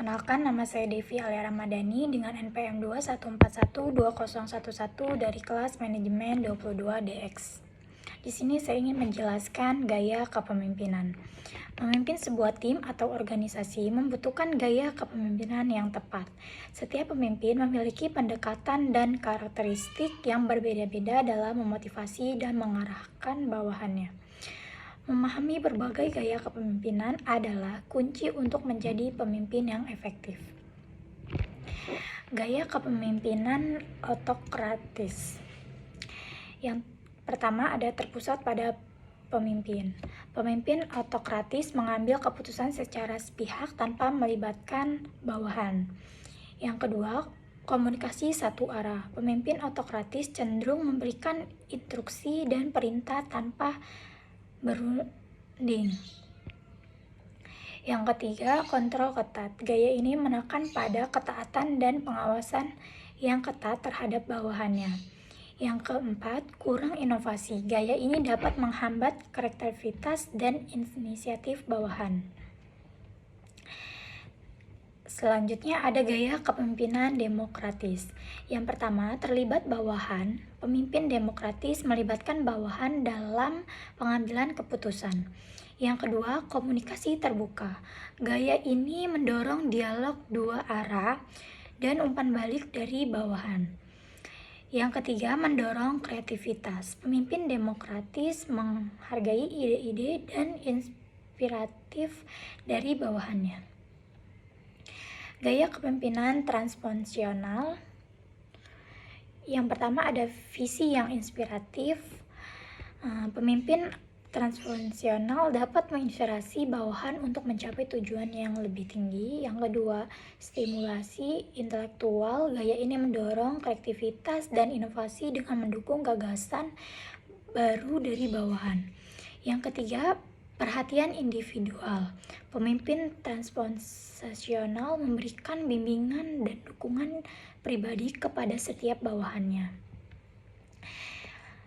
Perkenalkan, nama saya Devi Alia Ramadhani dengan NPM 214120111 dari kelas Manajemen 22DX. Di sini saya ingin menjelaskan gaya kepemimpinan. Memimpin sebuah tim atau organisasi membutuhkan gaya kepemimpinan yang tepat. Setiap pemimpin memiliki pendekatan dan karakteristik yang berbeda-beda dalam memotivasi dan mengarahkan bawahannya. Memahami berbagai gaya kepemimpinan adalah kunci untuk menjadi pemimpin yang efektif. Gaya kepemimpinan otokratis. Yang pertama ada terpusat pada pemimpin. Pemimpin otokratis mengambil keputusan secara sepihak tanpa melibatkan bawahan. Yang kedua, komunikasi satu arah. Pemimpin otokratis cenderung memberikan instruksi dan perintah tanpa berunding. Yang ketiga, kontrol ketat. Gaya ini menekan pada ketaatan dan pengawasan yang ketat terhadap bawahannya. Yang keempat, kurang inovasi. Gaya ini dapat menghambat kreativitas dan inisiatif bawahan. Selanjutnya ada gaya kepemimpinan demokratis. Yang pertama, terlibat bawahan. Pemimpin demokratis melibatkan bawahan dalam pengambilan keputusan. Yang kedua, komunikasi terbuka. Gaya ini mendorong dialog dua arah dan umpan balik dari bawahan. Yang ketiga, mendorong kreativitas. Pemimpin demokratis menghargai ide-ide dan inspiratif dari bawahannya. Gaya kepemimpinan transformasional. Yang pertama ada visi yang inspiratif. Pemimpin transformasional dapat menginspirasi bawahan untuk mencapai tujuan yang lebih tinggi. Yang kedua, stimulasi intelektual. Gaya ini mendorong kreativitas dan inovasi dengan mendukung gagasan baru dari bawahan. Yang ketiga, perhatian individual. Pemimpin transformasional memberikan bimbingan dan dukungan pribadi kepada setiap bawahannya.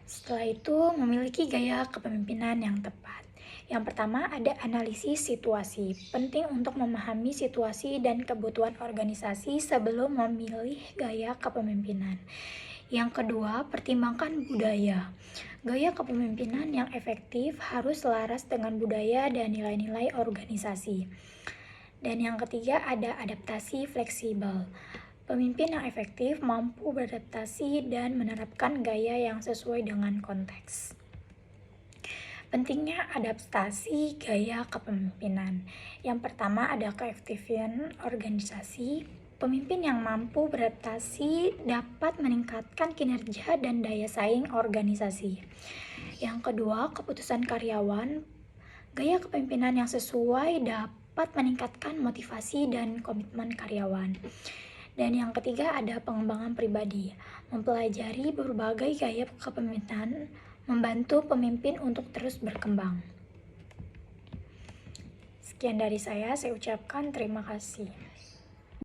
Setelah itu, memiliki gaya kepemimpinan yang tepat. Yang pertama, ada analisis situasi. Penting untuk memahami situasi dan kebutuhan organisasi sebelum memilih gaya kepemimpinan. Yang kedua, pertimbangkan budaya. Gaya kepemimpinan yang efektif harus selaras dengan budaya dan nilai-nilai organisasi. Dan yang ketiga, ada adaptasi fleksibel. Pemimpin yang efektif mampu beradaptasi dan menerapkan gaya yang sesuai dengan konteks. Pentingnya adaptasi gaya kepemimpinan. Yang pertama ada keefektifan organisasi. Pemimpin yang mampu beradaptasi dapat meningkatkan kinerja dan daya saing organisasi. Yang kedua, keputusan karyawan. Gaya kepemimpinan yang sesuai dapat meningkatkan motivasi dan komitmen karyawan. Dan yang ketiga ada pengembangan pribadi. Mempelajari berbagai gaya kepemimpinan membantu pemimpin untuk terus berkembang. Sekian dari saya ucapkan terima kasih.